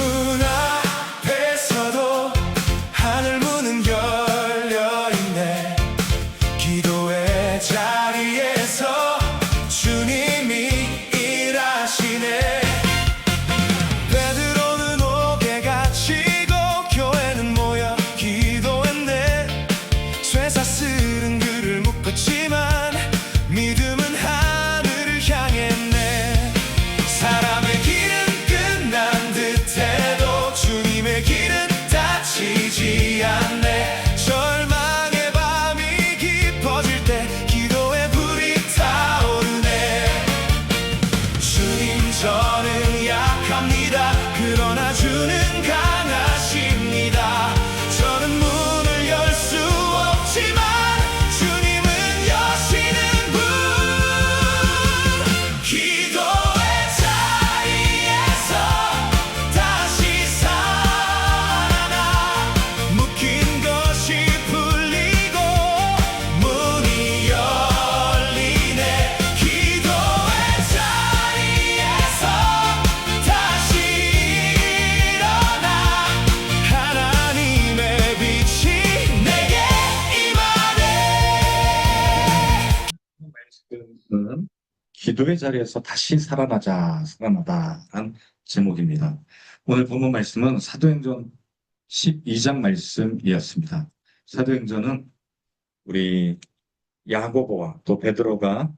문 앞에서도 하늘 문은 열려있네. 기도의 자리에서 주님이 일하시네. 베드로는 옥에 갇히고 교회는 모여 기도했네. 쇠사슬은 그를 묶었지만 믿음은 하늘을 향했네. 사람의 길은 끝난 듯해도 주님의 길은 닫히지 않네. 절망의 밤이 깊어질 때 기도의 불이 타오르네. 주님, 저는 약합니다. 그러나 주는 강하십니다. 저는 문을 열 수 없지만 주님은 여시는 분. 기도의 자리에서 다시 살아나 묶인 것이 풀리고 문이 열리네. 기도의 자리에서 다시 일어나 하나님의 빛이 내게 임하네. 말씀은 기도의 자리에서 다시 살아나자, 살아나다라는 제목입니다. 오늘 본문 말씀은 사도행전 12장 말씀이었습니다. 사도행전은 우리 야고보와 또 베드로가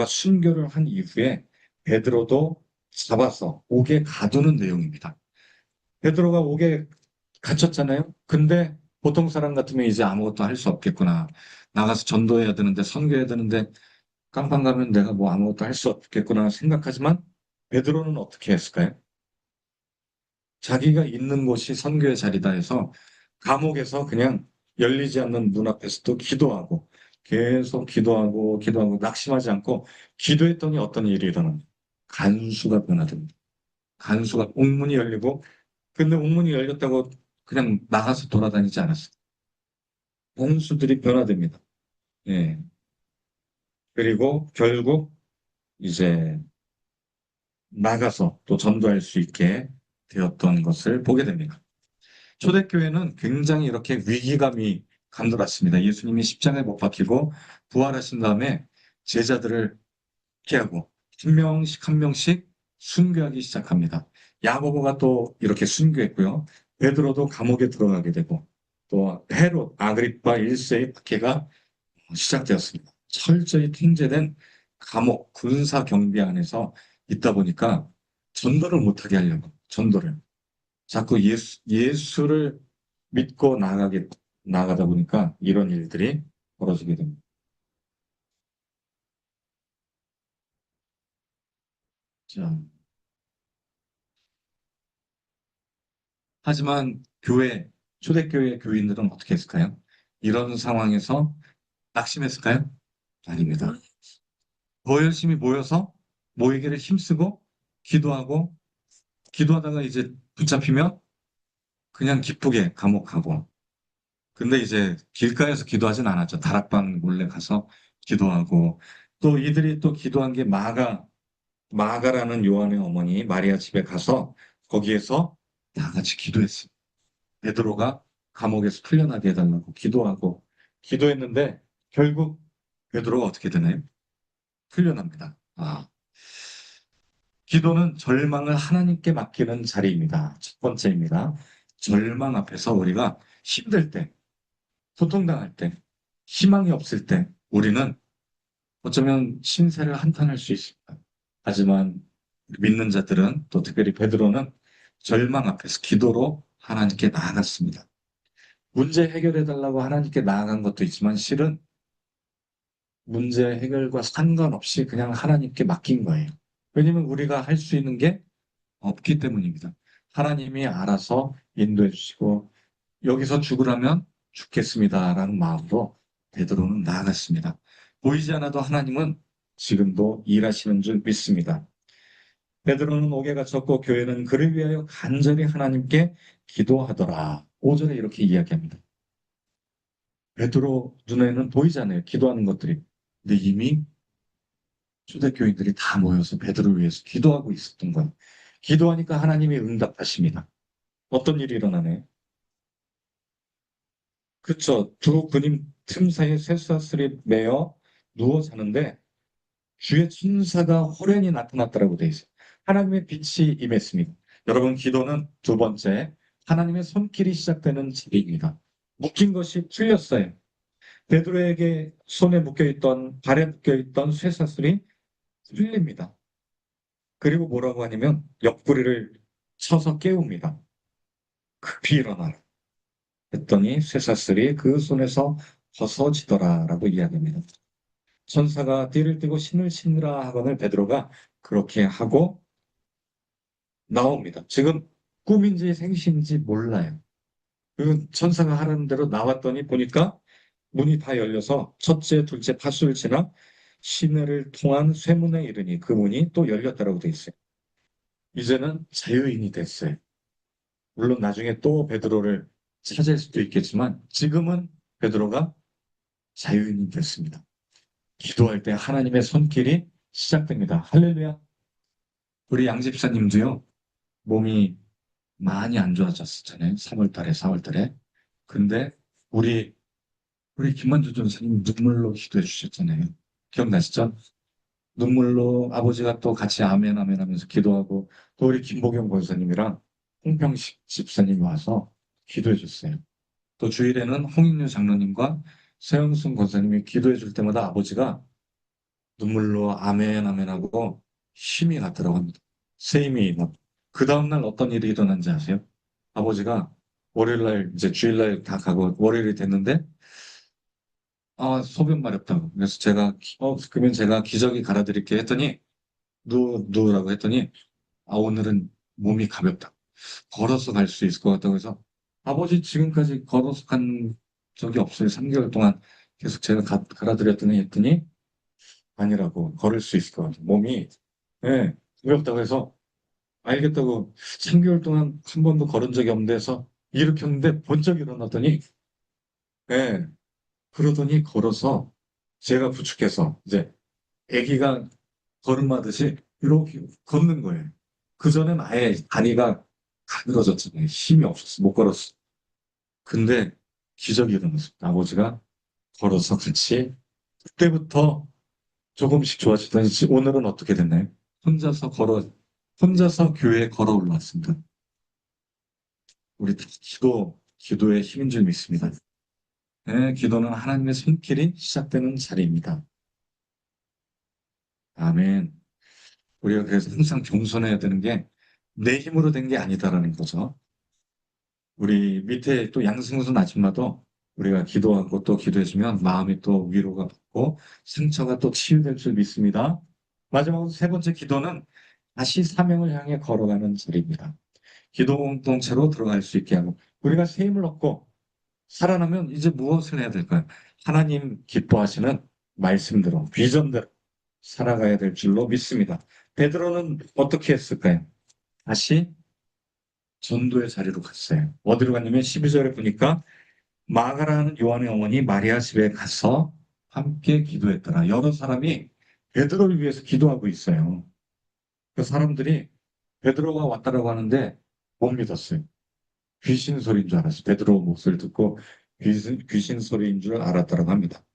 순교를 한 이후에 베드로도 잡아서 옥에 가두는 내용입니다. 베드로가 옥에 갇혔잖아요. 근데 보통 사람 같으면 이제 아무것도 할 수 없겠구나. 나가서 전도해야 되는데, 선교해야 되는데, 깜빵 가면 내가 뭐 아무것도 할 수 없겠구나 생각하지만, 베드로는 어떻게 했을까요? 자기가 있는 곳이 선교의 자리다 해서 감옥에서 그냥 열리지 않는 문 앞에서도 기도하고, 계속 기도하고 낙심하지 않고 기도했더니 어떤 일이 일어납니다. 간수가 변화됩니다. 간수가 옥문이 열리고, 근데 옥문이 열렸다고 그냥 나가서 돌아다니지 않았어요. 간수들이 변화됩니다. 예. 그리고 결국 이제 나가서 또 전도할 수 있게 되었던 것을 보게 됩니다. 초대교회는 굉장히 이렇게 위기감이 감돌았습니다. 예수님이 십자가에 못 박히고 부활하신 다음에 제자들을 피하고 한 명씩 한 명씩 순교하기 시작합니다. 야고보가 또 이렇게 순교했고요. 베드로도 감옥에 들어가게 되고 또 헤롯 아그리파 1세의 박해가 시작되었습니다. 철저히 통제된 감옥 군사 경비 안에서 있다 보니까 전도를 못하게 하려고 전도를 자꾸 예수를 믿고 나가다 보니까 이런 일들이 벌어지게 됩니다. 자, 하지만 초대교회 교인들은 어떻게 했을까요? 이런 상황에서 낙심했을까요? 아닙니다. 더 열심히 모이기를 힘쓰고 기도하고 기도하다가 이제 붙잡히면 그냥 기쁘게 감옥 가고. 근데 이제 길가에서 기도하진 않았죠. 다락방 몰래 가서 기도하고 또 이들이 또 기도한 게 마가라는 요한의 어머니 마리아 집에 가서 거기에서 다 같이 기도했어요. 베드로가 감옥에서 풀려나게 해달라고 기도하고 기도했는데 결국 베드로가 어떻게 되나요? 풀려납니다. 기도는 절망을 하나님께 맡기는 자리입니다. 첫 번째입니다. 절망 앞에서 우리가 힘들 때, 고통당할 때, 희망이 없을 때 우리는 어쩌면 신세를 한탄할 수 있습니다. 하지만 믿는 자들은 또 특별히 베드로는 절망 앞에서 기도로 하나님께 나아갔습니다. 문제 해결해달라고 하나님께 나아간 것도 있지만 실은 문제 해결과 상관없이 그냥 하나님께 맡긴 거예요. 왜냐면 우리가 할 수 있는 게 없기 때문입니다. 하나님이 알아서 인도해 주시고 여기서 죽으라면 죽겠습니다라는 마음으로 베드로는 나아갔습니다. 보이지 않아도 하나님은 지금도 일하시는 줄 믿습니다. 베드로는 옥에 갇혔고 교회는 그를 위하여 간절히 하나님께 기도하더라. 5절에 이렇게 이야기합니다. 베드로 눈에는 보이지 않아요. 기도하는 것들이. 근데 이미 초대교인들이 다 모여서 베드로를 위해서 기도하고 있었던 거예요. 기도하니까 하나님이 응답하십니다. 어떤 일이 일어나네? 그쵸. 두 군임 틈 사이에 쇠사슬이 매어 누워 자는데 주의 천사가 호련히 나타났다라고 돼 있어요. 하나님의 빛이 임했습니다. 여러분, 기도는 두 번째, 하나님의 손길이 시작되는 집입니다. 묶인 것이 풀렸어요. 베드로에게 손에 묶여있던, 발에 묶여있던 쇠사슬이 풀립니다. 그리고 뭐라고 하냐면 옆구리를 쳐서 깨웁니다. 급히 일어나라. 했더니 쇠사슬이 그 손에서 벗어지더라라고 이야기합니다. 천사가 띠를 띠고 신을 신으라 하거늘 베드로가 그렇게 하고 나옵니다. 지금 꿈인지 생시인지 몰라요. 그 천사가 하라는 대로 나왔더니 보니까 문이 다 열려서 첫째, 둘째 파수를 지나 시내를 통한 쇠문에 이르니 그 문이 또 열렸다라고 돼 있어요. 이제는 자유인이 됐어요. 물론 나중에 또 베드로를 찾을 수도 있겠지만 지금은 베드로가 자유인이 됐습니다. 기도할 때 하나님의 손길이 시작됩니다. 할렐루야. 우리 양 집사님도요, 몸이 많이 안 좋아졌었잖아요. 3월 달에, 4월 달에. 근데 우리, 우리 김만주 전사님 눈물로 기도해 주셨잖아요. 기억나시죠? 눈물로 아버지가 또 같이 아멘, 아멘 하면서 기도하고, 또 우리 김보경 권사님이랑 홍평식 집사님이 와서 기도해 줬어요. 또 주일에는 홍익류 장로님과 세영순 권사님이 기도해 줄 때마다 아버지가 눈물로 아멘, 아멘 하고 힘이 났더라고 합니다. 새 힘이 막. 그 다음날 어떤 일이 일어난지 아세요? 아버지가 월요일날, 이제 주일날 다 가고 월요일이 됐는데, 소변 마렵다고. 그래서 제가, 그러면 제가 기저귀 갈아드릴게 했더니, 누우라고 했더니, 오늘은 몸이 가볍다. 걸어서 갈 수 있을 것 같다고 해서, 아버지 지금까지 걸어서 간 적이 없어요. 3개월 동안 계속 제가 갈아드렸더니 했더니, 아니라고. 걸을 수 있을 것 같아요. 몸이, 예, 가볍다고 해서, 알겠다고 3개월 동안 한 번도 걸은 적이 없는데 해서 일으켰는데 번쩍 일어났더니, 예, 그러더니 걸어서 제가 부축해서 이제 아기가 걸음마듯이 이렇게 걷는 거예요. 그전엔 아예 다리가 가늘어졌잖아요. 힘이 없었어. 못 걸었어. 근데 기적이 일어났습니다. 아버지가 걸어서 같이 그때부터 조금씩 좋아지더니 오늘은 어떻게 됐나요? 혼자서 걸어, 혼자서 교회에 걸어 올라왔습니다. 우리 기도의 힘인 줄 믿습니다. 네, 기도는 하나님의 손길이 시작되는 자리입니다. 아멘. 우리가 그래서 항상 겸손해야 되는 게 내 힘으로 된 게 아니다라는 거죠. 우리 밑에 또 양승순 아줌마도 우리가 기도하고 또 기도해주면 마음이 또 위로가 받고 상처가 또 치유될 줄 믿습니다. 마지막으로 세 번째 기도는 다시 사명을 향해 걸어가는 자리입니다. 기도 공동체로 들어갈 수 있게 하고 우리가 새 힘을 얻고 살아나면 이제 무엇을 해야 될까요? 하나님 기뻐하시는 말씀대로, 비전대로 살아가야 될 줄로 믿습니다. 베드로는 어떻게 했을까요? 다시 전도의 자리로 갔어요. 어디로 갔냐면 12절에 보니까 마가라는 요한의 어머니 마리아 집에 가서 함께 기도했더라. 여러 사람이 베드로를 위해서 기도하고 있어요. 그 사람들이 베드로가 왔다라고 하는데 못 믿었어요. 귀신 소리인 줄 알았어요. 베드로 목소리를 듣고 귀신 소리인 줄 알았다고 합니다.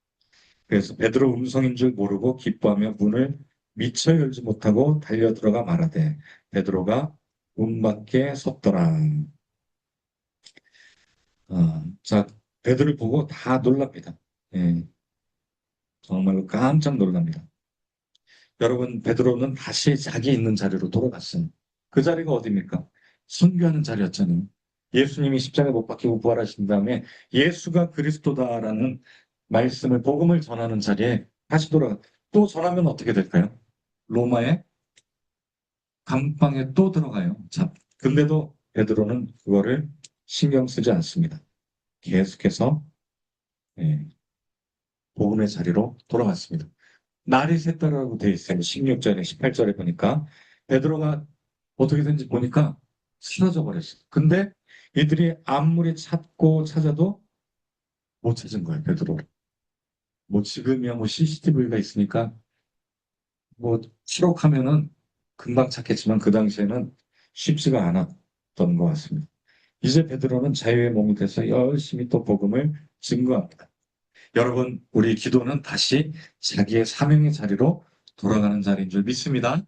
그래서 베드로 음성인 줄 모르고 기뻐하며 문을 미처 열지 못하고 달려 들어가 말하되 베드로가 문 밖에 섰더라. 자, 베드로를 보고 다 놀랍니다. 예, 정말로 깜짝 놀랍니다. 여러분, 베드로는 다시 자기 있는 자리로 돌아갔어요. 그 자리가 어디입니까? 선교하는 자리였잖아요. 예수님이 십자가에 못 박히고 부활하신 다음에 예수가 그리스도다라는 말씀을, 복음을 전하는 자리에 다시 또 전하면 어떻게 될까요? 로마의 감방에 또 들어가요. 자, 근데도 베드로는 그거를 신경 쓰지 않습니다. 계속해서 예, 복음의 자리로 돌아갔습니다. 날이 샜다라고 돼 있어요. 16절에 18절에 보니까 베드로가 어떻게든지 보니까 사라져 버렸어요. 근데 이들이 아무리 찾고 찾아도 못 찾은 거예요. 베드로를. 뭐 지금이야 뭐 CCTV가 있으니까 뭐 추록하면은 금방 찾겠지만 그 당시에는 쉽지가 않았던 것 같습니다. 이제 베드로는 자유의 몸이 돼서 열심히 또 복음을 증거합니다. 여러분, 우리 기도는 다시 자기의 사명의 자리로 돌아가는 자리인 줄 믿습니다.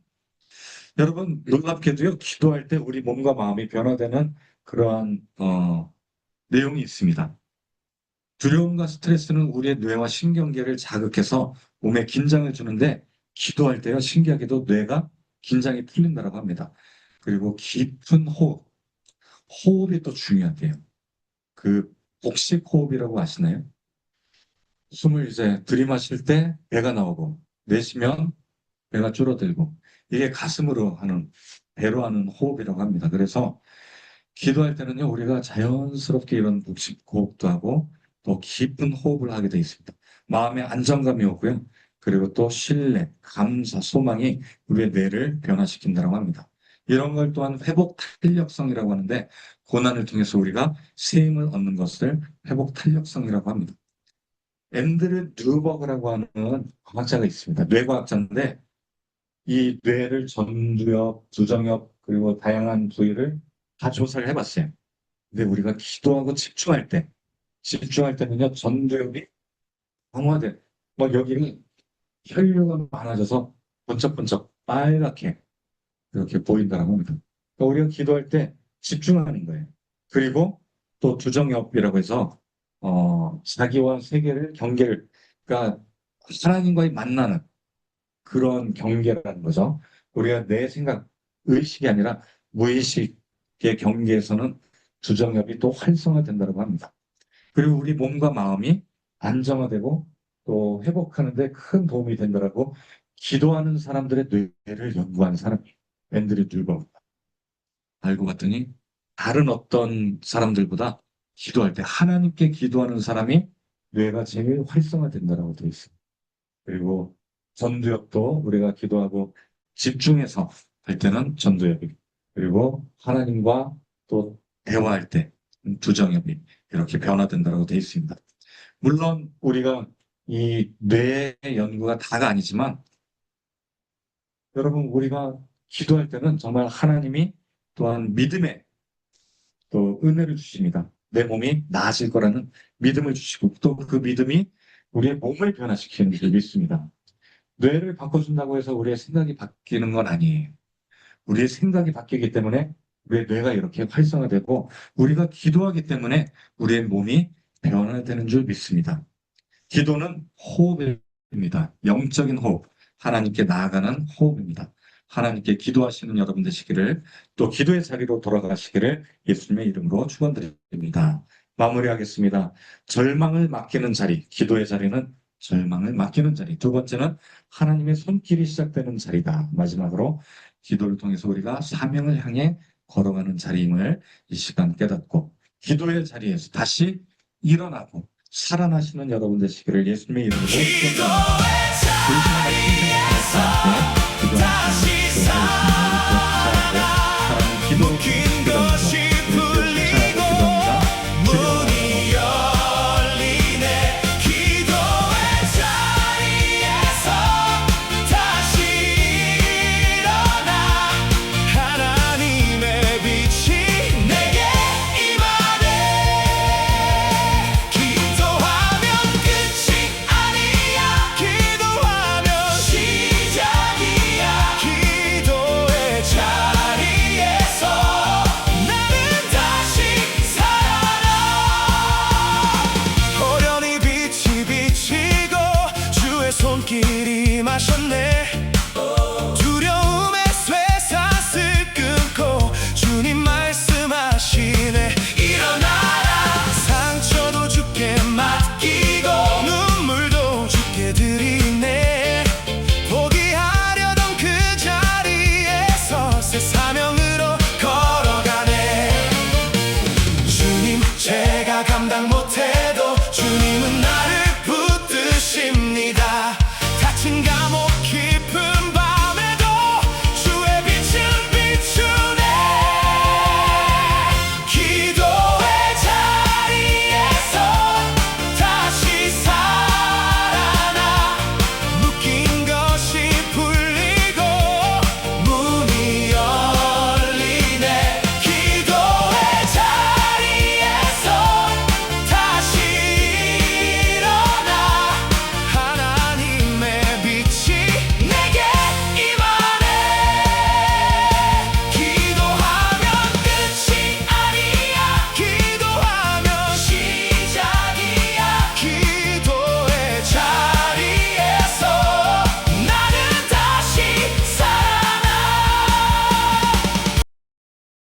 여러분, 놀랍게도요, 기도할 때 우리 몸과 마음이 변화되는 그러한 내용이 있습니다. 두려움과 스트레스는 우리의 뇌와 신경계를 자극해서 몸에 긴장을 주는데, 기도할 때요, 신기하게도 뇌가 긴장이 풀린다고 합니다. 그리고 깊은 호흡이 또 중요하대요. 그 복식 호흡이라고 아시나요? 숨을 이제 들이마실 때 배가 나오고, 내쉬면 배가 줄어들고, 이게 가슴으로 하는, 배로 하는 호흡이라고 합니다. 그래서 기도할 때는요, 우리가 자연스럽게 이런 복식 호흡도 하고, 또 깊은 호흡을 하게 되어 있습니다. 마음의 안정감이 오고요. 그리고 또 신뢰, 감사, 소망이 우리의 뇌를 변화시킨다고 합니다. 이런 걸 또한 회복 탄력성이라고 하는데, 고난을 통해서 우리가 새 힘을 얻는 것을 회복 탄력성이라고 합니다. 앤드류 뉴버그라고 하는 과학자가 있습니다. 뇌과학자인데, 이 뇌를 전두엽, 두정엽, 그리고 다양한 부위를 다 조사를 해봤어요. 근데 우리가 기도하고 집중할 때는요, 전두엽이 강화돼. 막 여기는 혈류가 많아져서 번쩍번쩍 빨갛게 이렇게 보인다고 합니다. 그러니까 우리가 기도할 때 집중하는 거예요. 그리고 또 두정엽이라고 해서, 자기와 세계를 그러니까 하나님과의 만나는 그런 경계라는 거죠. 우리가 내 생각, 의식이 아니라 무의식의 경계에서는 주정엽이 또 활성화된다고 합니다. 그리고 우리 몸과 마음이 안정화되고 또 회복하는 데 큰 도움이 된다고 기도하는 사람들의 뇌를 연구한 사람이 앤드류 듀버. 알고 봤더니 다른 어떤 사람들보다 기도할 때 하나님께 기도하는 사람이 뇌가 제일 활성화된다고 되어 있습니다. 그리고 전두엽도 우리가 기도하고 집중해서 할 때는 전두엽이, 그리고 하나님과 또 대화할 때 두정엽이 이렇게 변화된다고 되어 있습니다. 물론 우리가 이 뇌의 연구가 다가 아니지만, 여러분, 우리가 기도할 때는 정말 하나님이 또한 믿음의 또 은혜를 주십니다. 내 몸이 나아질 거라는 믿음을 주시고, 또 그 믿음이 우리의 몸을 변화시키는 줄 믿습니다. 뇌를 바꿔준다고 해서 우리의 생각이 바뀌는 건 아니에요. 우리의 생각이 바뀌기 때문에 우리의 뇌가 이렇게 활성화되고, 우리가 기도하기 때문에 우리의 몸이 변화되는 줄 믿습니다. 기도는 호흡입니다. 영적인 호흡, 하나님께 나아가는 호흡입니다. 하나님께 기도하시는 여러분 되시기를, 또 기도의 자리로 돌아가시기를 예수님의 이름으로 축원드립니다. 마무리하겠습니다. 절망을 맡기는 자리, 기도의 자리는 절망을 맡기는 자리. 두 번째는 하나님의 손길이 시작되는 자리다. 마지막으로 기도를 통해서 우리가 사명을 향해 걸어가는 자리임을 이 시간 깨닫고, 기도의 자리에서 다시 일어나고 살아나시는 여러분 되시기를 예수님의 이름으로 축원드립니다. 자리에서 다시 살아나 기도로